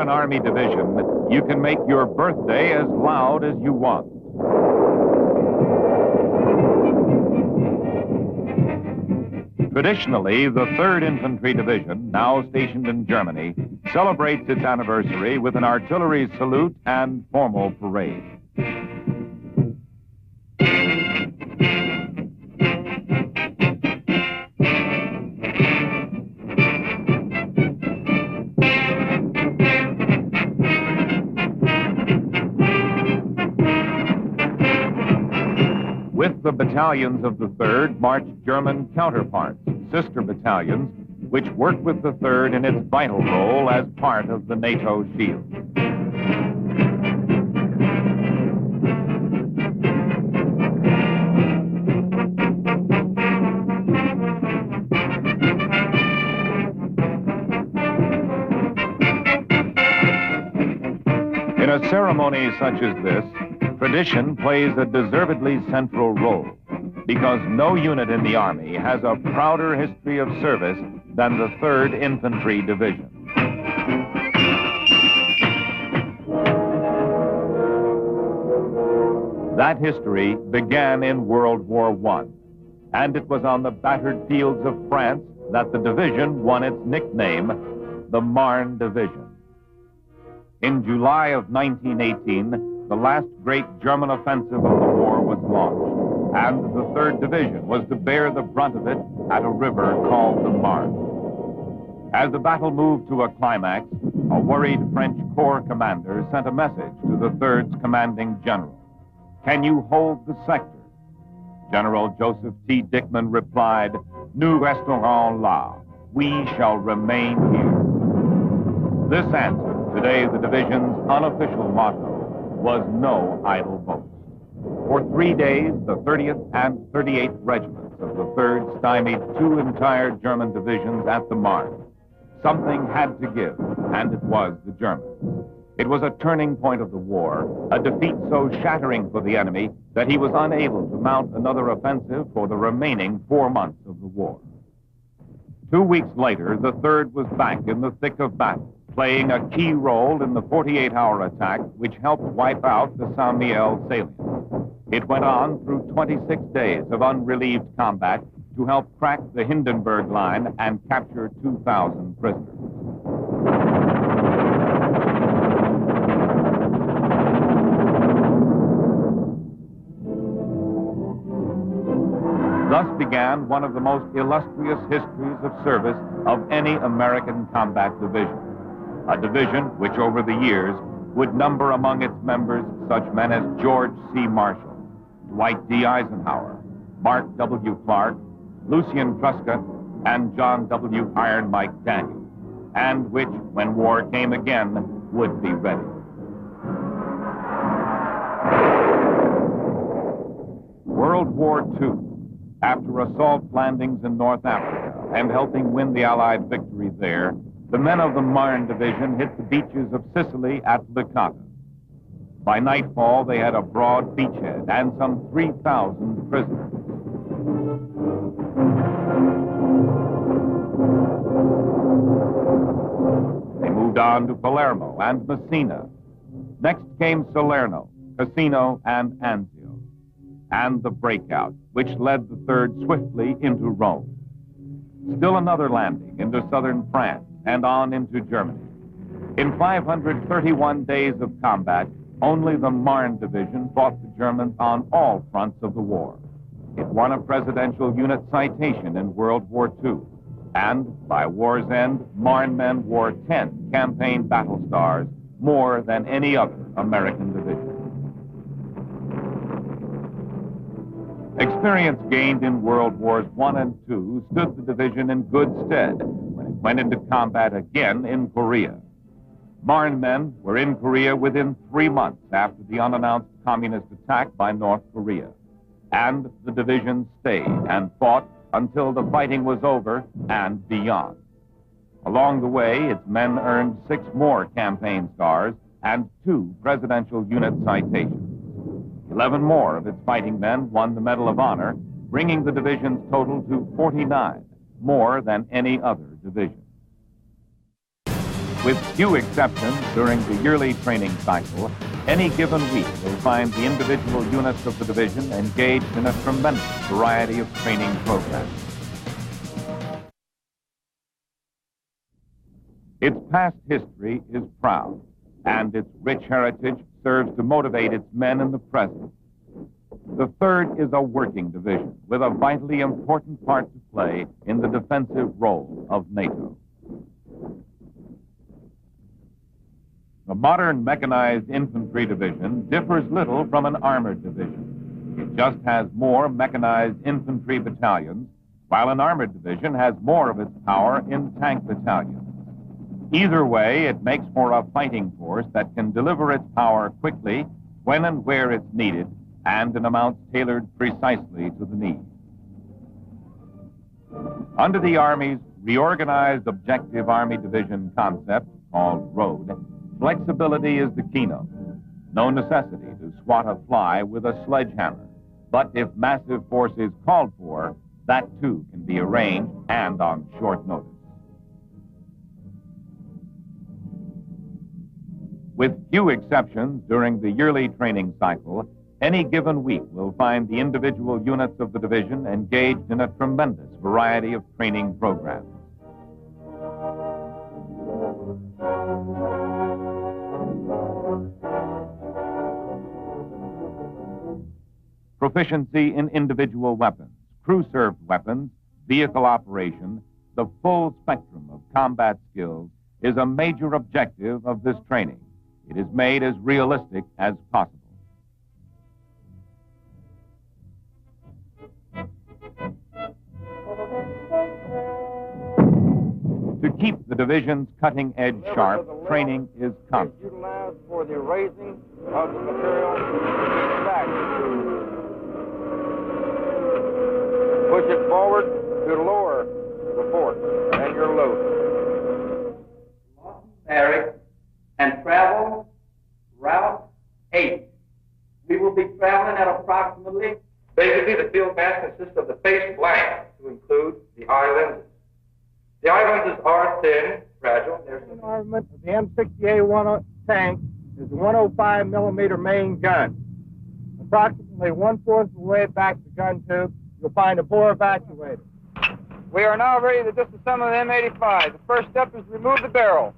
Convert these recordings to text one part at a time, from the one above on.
an Army division, you can make your birthday as loud as you want. Traditionally, the 3rd Infantry Division, now stationed in Germany, celebrates its anniversary with an artillery salute and formal parade. With the battalions of the 3rd marched German counterparts, sister battalions, which worked with the 3rd in its vital role as part of the NATO shield. In a ceremony such as this, tradition plays a deservedly central role, because no unit in the Army has a prouder history of service than the 3rd Infantry Division. That history began in World War I, and it was on the battered fields of France that the division won its nickname, the Marne Division. In July of 1918, the last great German offensive of the war was launched, and the 3rd Division was to bear the brunt of it at a river called the Marne. As the battle moved to a climax, a worried French Corps commander sent a message to the 3rd's commanding general. "Can you hold the sector?" General Joseph T. Dickman replied, "Nous resterons là. We shall remain here." This answer, today the division's unofficial motto, was no idle boast. For 3 days, the 30th and 38th regiments of the 3rd stymied 2 entire German divisions at the Marne. Something had to give, and it was the Germans. It was a turning point of the war, a defeat so shattering for the enemy that he was unable to mount another offensive for the remaining 4 months of the war. 2 weeks later, the 3rd was back in the thick of battle, playing a key role in the 48-hour attack which helped wipe out the Saint-Mihiel salient. It went on through 26 days of unrelieved combat to help crack the Hindenburg Line and capture 2,000 prisoners. Thus began one of the most illustrious histories of service of any American combat division. A division which over the years would number among its members such men as George C. Marshall, Dwight D. Eisenhower, Mark W. Clark, Lucian Truscott, and John W. Iron Mike Daniel, and which, when war came again, would be ready. World War II, after assault landings in North Africa and helping win the Allied victory there, the men of the Marne Division hit the beaches of Sicily at Licata. By nightfall, they had a broad beachhead and some 3,000 prisoners. They moved on to Palermo and Messina. Next came Salerno, Cassino, and Anzio, and the breakout, which led the 3rd swiftly into Rome. Still another landing into southern France and on into Germany. In 531 days of combat, only the Marne Division fought the Germans on all fronts of the war. It won a Presidential Unit Citation in World War II, and by war's end, Marne men wore 10 campaign battle stars, more than any other American division. Experience gained in World Wars I and II stood the division in good stead when it went into combat again in Korea. Marne men were in Korea within 3 months after the unannounced communist attack by North Korea, and the division stayed and fought until the fighting was over and beyond. Along the way, its men earned 6 more campaign stars and 2 Presidential Unit Citations. 11 more of its fighting men won the Medal of Honor, bringing the division's total to 49, more than any other division. With few exceptions during the yearly training cycle, any given week will find the individual units of the division engaged in a tremendous variety of training programs. Its past history is proud, and its rich heritage serves to motivate its men in the present. The 3rd is a working division with a vitally important part to play in the defensive role of NATO. The modern mechanized infantry division differs little from an armored division. It just has more mechanized infantry battalions, while an armored division has more of its power in tank battalions. Either way, it makes for a fighting force that can deliver its power quickly, when and where it's needed, and in amounts tailored precisely to the need. Under the Army's reorganized objective Army division concept, called ROAD, flexibility is the keynote. No necessity to swat a fly with a sledgehammer. But if massive force is called for, that too can be arranged and on short notice. With few exceptions during the yearly training cycle, any given week will find the individual units of the division engaged in a tremendous variety of training programs. Proficiency in individual weapons, crew-served weapons, vehicle operation, the full spectrum of combat skills is a major objective of this training. It is made as realistic as possible. To keep the division's cutting edge sharp, training is constant. Utilized for the raising of the material back. Push it forward to lower the force and your load. Barracks and travel route 8. We will be traveling at approximately... Basically, the field mass consists of the face blank to include the eye lenses. The eye lenses are thin, fragile. The armament of the M60A1 tank is a 105 millimeter main gun. Approximately 1/4 of the way back to the gun tube, you'll find a bore evacuator. We are now ready to disassemble the M85. The first step is to remove the barrel.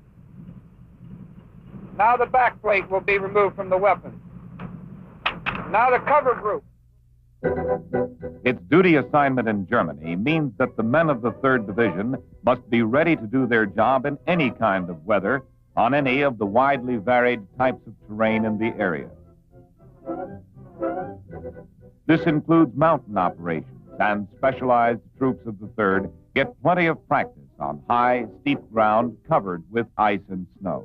Now the back plate will be removed from the weapon. Now the cover group. Its duty assignment in Germany means that the men of the 3rd Division must be ready to do their job in any kind of weather on any of the widely varied types of terrain in the area. This includes mountain operations, and specialized troops of the 3rd get plenty of practice on high, steep ground covered with ice and snow.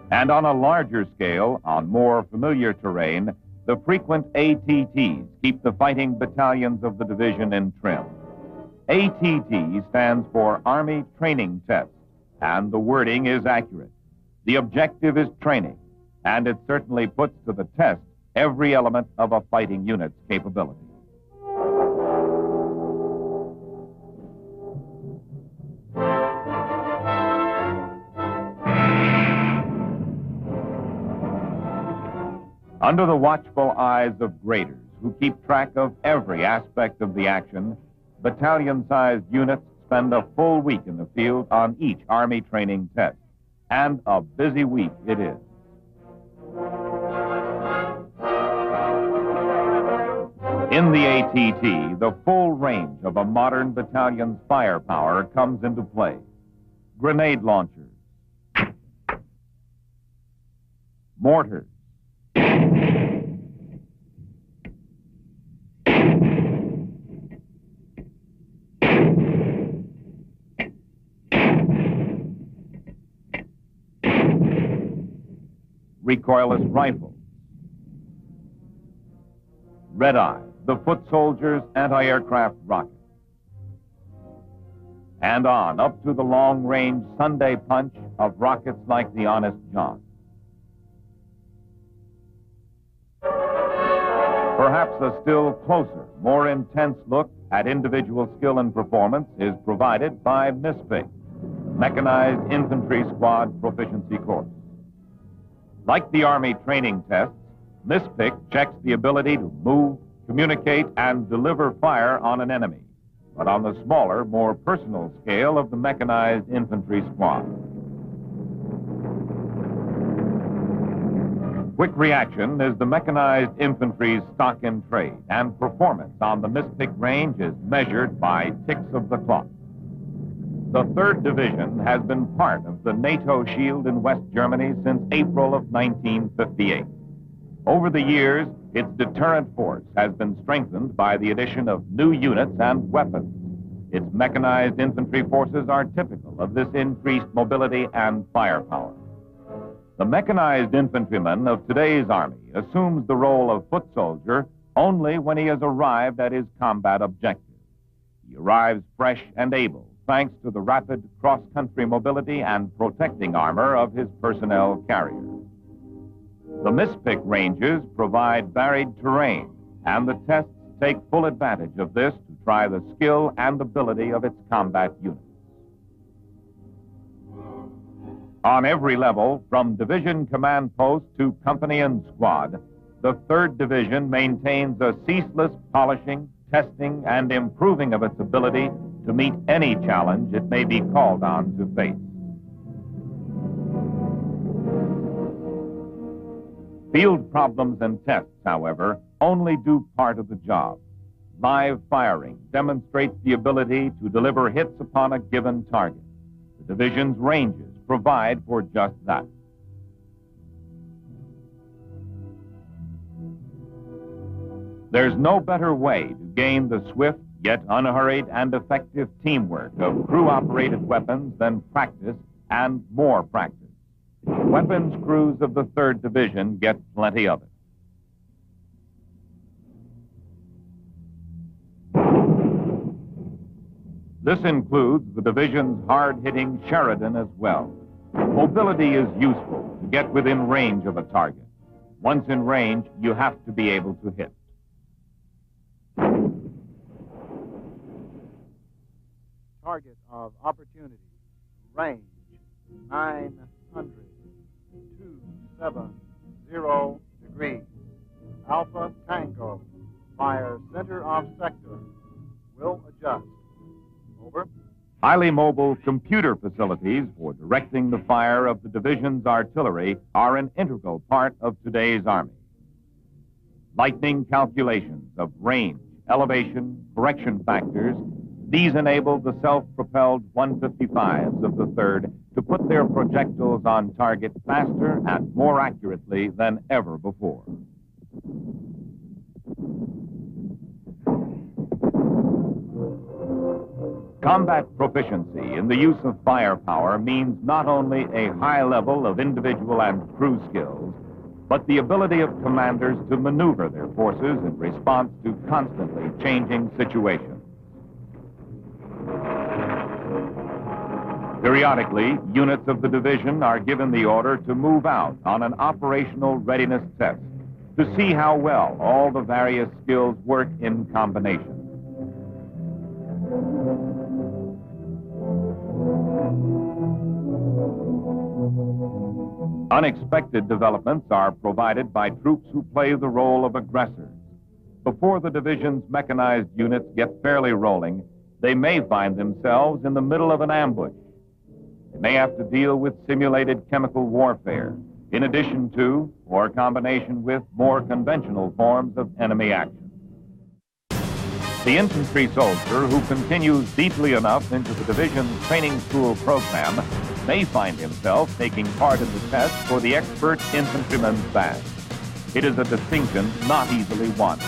And on a larger scale, on more familiar terrain, the frequent ATTs keep the fighting battalions of the division in trim. ATT stands for Army Training Test, and the wording is accurate. The objective is training, and it certainly puts to the test every element of a fighting unit's capability. Under the watchful eyes of graders who keep track of every aspect of the action, battalion-sized units spend a full week in the field on each Army training test. And a busy week it is. In the ATT, the full range of a modern battalion's firepower comes into play. Grenade launchers, mortars, recoilless rifles, Red Eye, the foot soldiers' anti-aircraft rockets, and on up to the long-range Sunday punch of rockets like the Honest John. Perhaps a still closer, more intense look at individual skill and performance is provided by MISPIC, Mechanized Infantry Squad Proficiency Course. Like the Army training tests, MISPIC checks the ability to move, communicate, and deliver fire on an enemy, but on the smaller, more personal scale of the Mechanized Infantry Squad. Quick reaction is the Mechanized Infantry's stock in trade, and performance on the MISPIC range is measured by ticks of the clock. The 3rd Division has been part of the NATO shield in West Germany since April of 1958. Over the years, its deterrent force has been strengthened by the addition of new units and weapons. Its mechanized infantry forces are typical of this increased mobility and firepower. The mechanized infantryman of today's Army assumes the role of foot soldier only when he has arrived at his combat objective. He arrives fresh and able, thanks to the rapid cross-country mobility and protecting armor of his personnel carrier. The MISPIC ranges provide varied terrain, and the tests take full advantage of this to try the skill and ability of its combat units. On every level, from division command post to company and squad, the 3rd Division maintains a ceaseless polishing, testing, and improving of its ability to meet any challenge it may be called on to face. Field problems and tests, however, only do part of the job. Live firing demonstrates the ability to deliver hits upon a given target. The division's ranges provide for just that. There's no better way to gain the swift yet unhurried and effective teamwork of crew-operated weapons than practice and more practice. Weapons crews of the 3rd Division get plenty of it. This includes the division's hard-hitting Sheridan as well. Mobility is useful to get within range of a target. Once in range, you have to be able to hit. Target of opportunity, range 900,270 degrees. Alpha Tango, fire center of sector, will adjust. Over. Highly mobile computer facilities for directing the fire of the division's artillery are an integral part of today's Army. Lightning calculations of range, elevation, correction factors, these enable the self-propelled 155s of the 3rd to put their projectiles on target faster and more accurately than ever before. Combat proficiency in the use of firepower means not only a high level of individual and crew skills, but the ability of commanders to maneuver their forces in response to constantly changing situations. Periodically, units of the division are given the order to move out on an operational readiness test to see how well all the various skills work in combination. Unexpected developments are provided by troops who play the role of aggressors. Before the division's mechanized units get fairly rolling, they may find themselves in the middle of an ambush. They may have to deal with simulated chemical warfare, in addition to, or combination with, more conventional forms of enemy action. The infantry soldier who continues deeply enough into the division's training school program may find himself taking part in the test for the expert infantryman's badge. It is a distinction not easily won.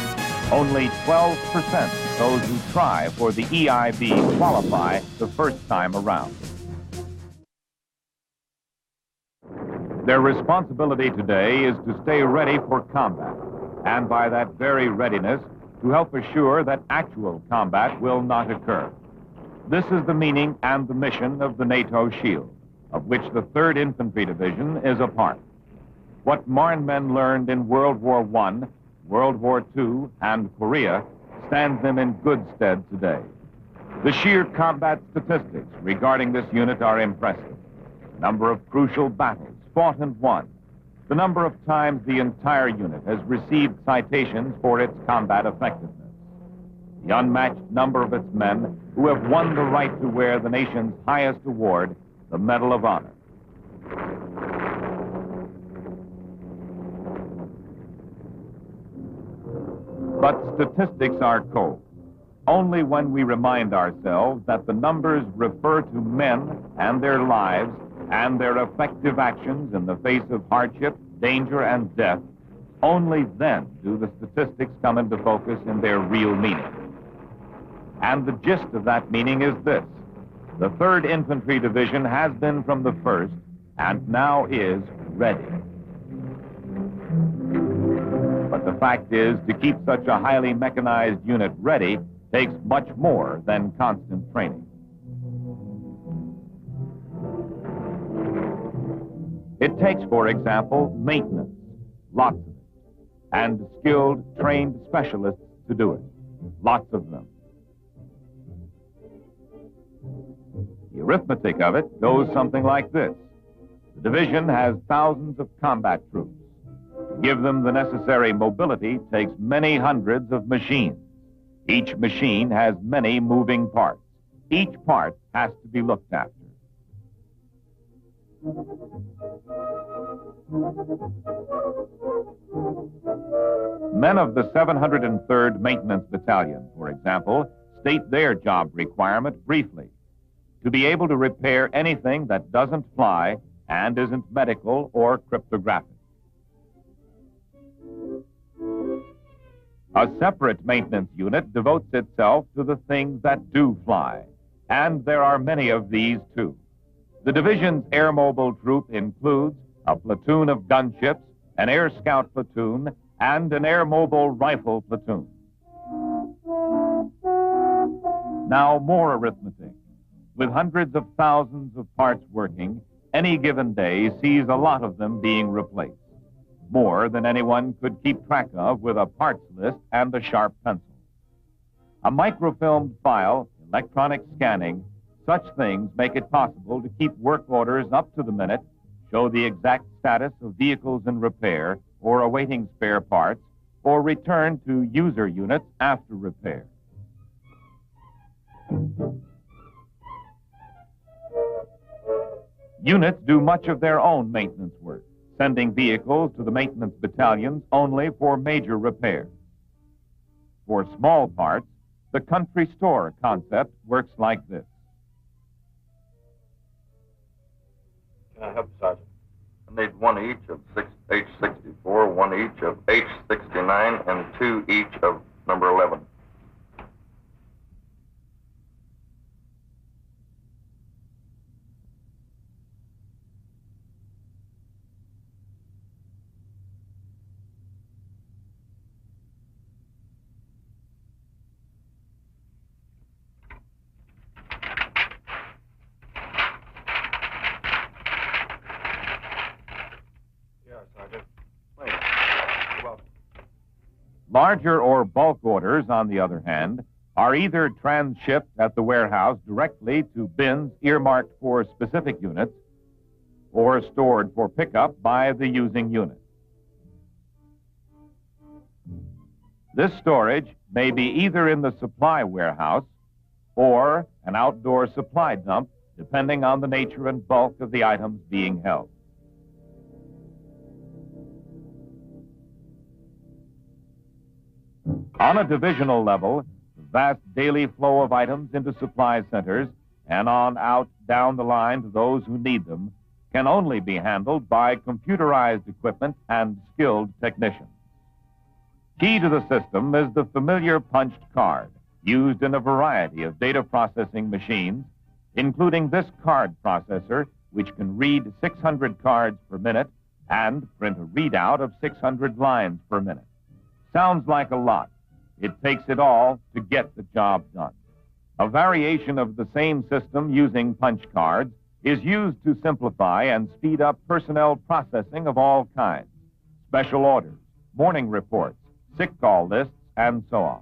Only 12% of those who try for the EIB qualify the first time around. Their responsibility today is to stay ready for combat, and by that very readiness, to help assure that actual combat will not occur. This is the meaning and the mission of the NATO Shield, of which the 3rd Infantry Division is a part. What Marne men learned in World War I World War II, and Korea stands them in good stead today. The sheer combat statistics regarding this unit are impressive. The number of crucial battles fought and won. The number of times the entire unit has received citations for its combat effectiveness. The unmatched number of its men who have won the right to wear the nation's highest award, the Medal of Honor. But statistics are cold. Only when we remind ourselves that the numbers refer to men and their lives and their effective actions in the face of hardship, danger, and death, only then do the statistics come into focus in their real meaning. And the gist of that meaning is this: the 3rd Infantry Division has been from the first and now is ready. But the fact is, to keep such a highly mechanized unit ready takes much more than constant training. It takes, for example, maintenance, lots of it, and skilled, trained specialists to do it, lots of them. The arithmetic of it goes something like this. The division has thousands of combat troops. To give them the necessary mobility takes many hundreds of machines. Each machine has many moving parts. Each part has to be looked after. Men of the 703rd Maintenance Battalion, for example, state their job requirement briefly: to be able to repair anything that doesn't fly and isn't medical or cryptographic. A separate maintenance unit devotes itself to the things that do fly, and there are many of these too. The division's air mobile troop includes a platoon of gunships, an air scout platoon, and an air mobile rifle platoon. Now more arithmetic. With hundreds of thousands of parts working, any given day sees a lot of them being replaced. More than anyone could keep track of with a parts list and a sharp pencil. A microfilmed file, electronic scanning, such things make it possible to keep work orders up to the minute, show the exact status of vehicles in repair or awaiting spare parts, or return to user units after repair. Units do much of their own maintenance work, sending vehicles to the maintenance battalions only for major repairs. For small parts, the country store concept works like this. Can I help, Sergeant? I need one each of H64, one each of H69, and two each of number 11. Larger or bulk orders, on the other hand, are either transshipped at the warehouse directly to bins earmarked for specific units or stored for pickup by the using unit. This storage may be either in the supply warehouse or an outdoor supply dump, depending on the nature and bulk of the items being held. On a divisional level, the vast daily flow of items into supply centers and on out down the line to those who need them can only be handled by computerized equipment and skilled technicians. Key to the system is the familiar punched card, used in a variety of data processing machines, including this card processor, which can read 600 cards per minute and print a readout of 600 lines per minute. Sounds like a lot. It takes it all to get the job done. A variation of the same system using punch cards is used to simplify and speed up personnel processing of all kinds: special orders, morning reports, sick call lists, and so on.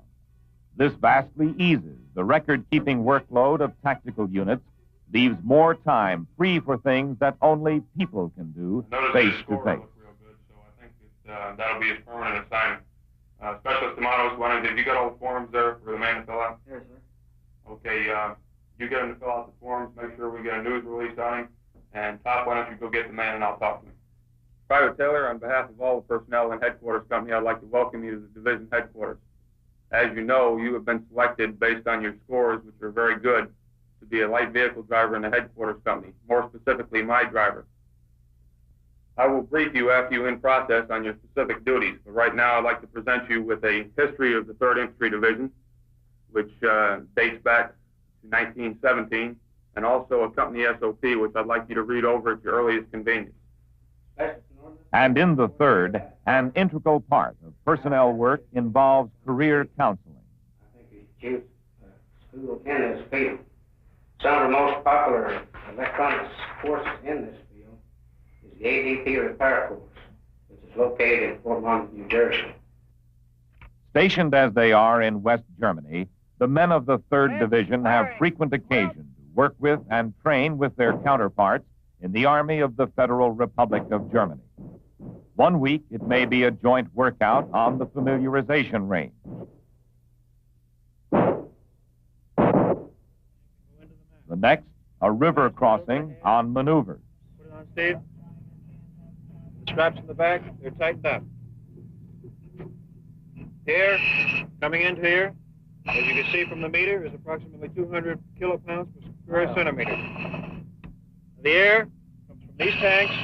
This vastly eases the record-keeping workload of tactical units, leaves more time free for things that only people can do face to face. Real good, so I think that'll be his permanent assignment. Specialist D'Amato's one. Have you got all the forms there for the man to fill out? Yes, sir. Okay, you get him to fill out the forms, make sure we get a news release on him, and Top, why don't you go get the man and I'll talk to him. Private Taylor, on behalf of all the personnel in Headquarters Company, I'd like to welcome you to the division headquarters. As you know, you have been selected based on your scores, which are very good, to be a light vehicle driver in the Headquarters Company, more specifically my driver. I will brief you after you in process on your specific duties, but right now I'd like to present you with a history of the 3rd Infantry Division, which dates back to 1917, and also a company SOP, which I'd like you to read over at your earliest convenience. And in the 3rd, an integral part of personnel work involves career counseling. I think we choose a school in this field. Some of the most popular electronics courses in this field is the ADP Repair Course, which is located in Fort Monmouth, New Jersey. Stationed as they are in West Germany, the men of the 3rd Division have frequent occasion to work with and train with their counterparts in the Army of the Federal Republic of Germany. One week, it may be a joint workout on the familiarization range. The next, a river crossing on maneuvers. Put it on, Steve. The straps in the back, they're tightened up. Here, coming into here, as you can see from the meter, is approximately 200 kilopounds per square centimeter. The air comes from these tanks,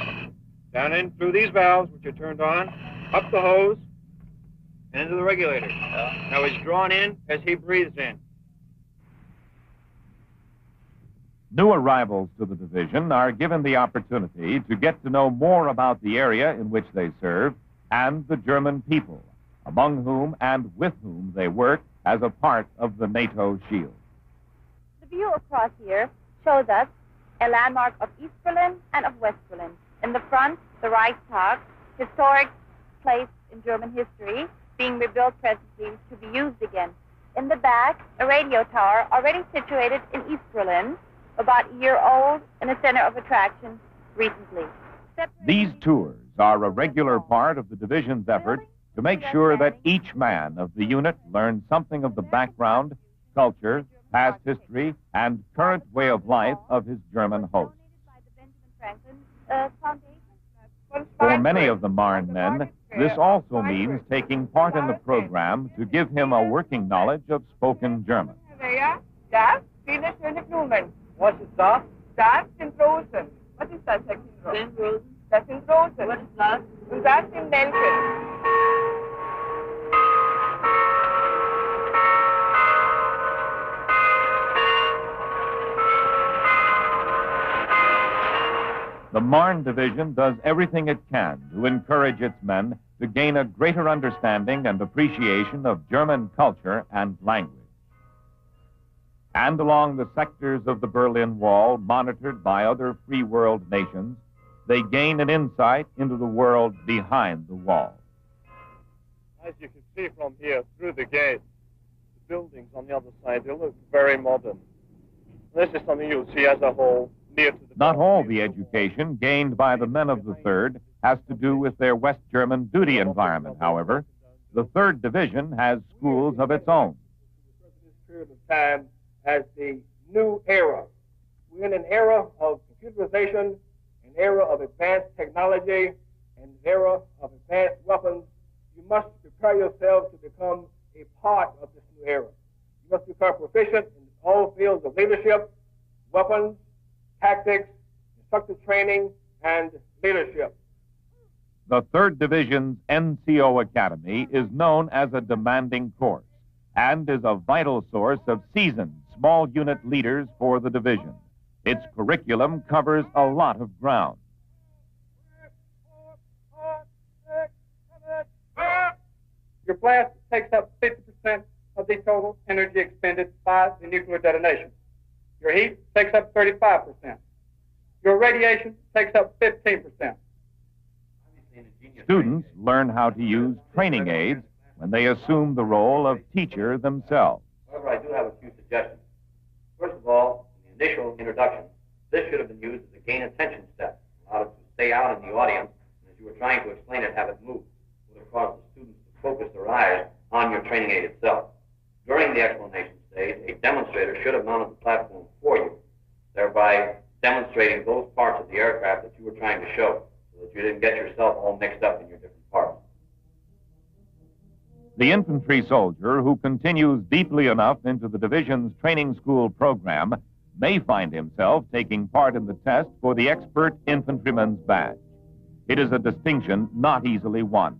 down in through these valves, which are turned on, up the hose, and into the regulator. Now it's drawn in as he breathes in. New arrivals to the division are given the opportunity to get to know more about the area in which they serve and the German people, among whom and with whom they work as a part of the NATO shield. The view across here shows us a landmark of East Berlin and of West Berlin. In the front, the Reichstag, historic place in German history, being rebuilt presently to be used again. In the back, a radio tower already situated in East Berlin, about a year old and a center of attraction recently. These tours are a regular part of the division's effort to make sure that each man of the unit learns something of the background, culture, past history, and current way of life of his German host. For many of the Marne men, this also means taking part in the program to give him a working knowledge of spoken German. Das, viele schöne Blumen. What is that? Das sind Rosen. Was ist das, Herr Kindroth? Das sind Rosen. What is that? Und das sind Nelken. The Marne Division does everything it can to encourage its men to gain a greater understanding and appreciation of German culture and language. And along the sectors of the Berlin Wall monitored by other free world nations, they gain an insight into the world behind the wall. As you can see from here, through the gate, the buildings on the other side, they look very modern. This is something you'll see as a whole. Not all the education gained by the men of the 3rd has to do with their West German duty environment, however. The 3rd Division has schools of its own. This period of time as the new era. We're in an era of computerization, an era of advanced technology, an era of advanced weapons. You must prepare yourself to become a part of this new era. You must become proficient in all fields of leadership, weapons, tactics, instructor training, and leadership. The 3rd Division's NCO Academy is known as a demanding course and is a vital source of seasoned small unit leaders for the division. Its curriculum covers a lot of ground. Your blast takes up 50% of the total energy expended by the nuclear detonation. Your heat takes up 35%. Your radiation takes up 15%. Students learn how to use training aids when they assume the role of teacher themselves. However, I do have a few suggestions. First of all, in the initial introduction, this should have been used as a gain attention step, allowed it to stay out in the audience, and as you were trying to explain it, have it move. It would have caused the students to focus their eyes on your training aid itself. During the explanation stage, a demonstrator should have mounted the platform for you, thereby demonstrating those parts of the aircraft that you were trying to show, so that you didn't get yourself all mixed up in your different parts. The infantry soldier who continues deeply enough into the division's training school program may find himself taking part in the test for the expert infantryman's badge. It is a distinction not easily won.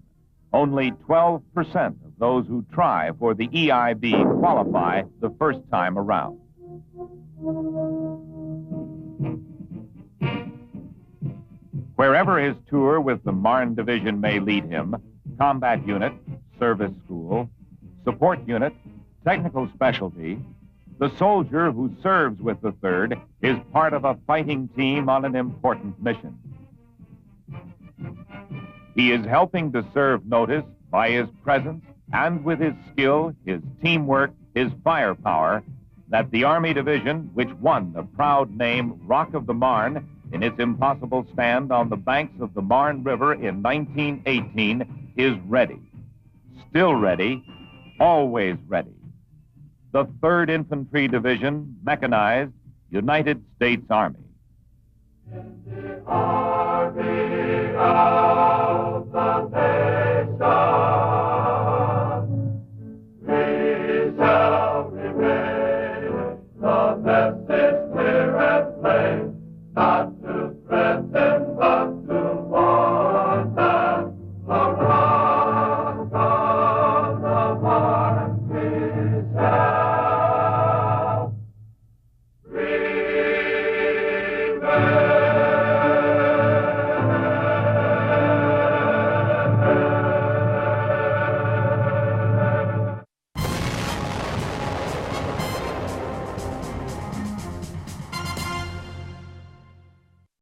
Only 12% of those who try for the EIB qualify the first time around. Wherever his tour with the Marne Division may lead him, combat unit, service school, support unit, technical specialty, the soldier who serves with the 3rd is part of a fighting team on an important mission. He is helping to serve notice by his presence and with his skill, his teamwork, his firepower, that the Army Division, which won the proud name Rock of the Marne in its impossible stand on the banks of the Marne River in 1918, is ready. Still ready, always ready. The 3rd Infantry Division, mechanized, United States Army. In the Army of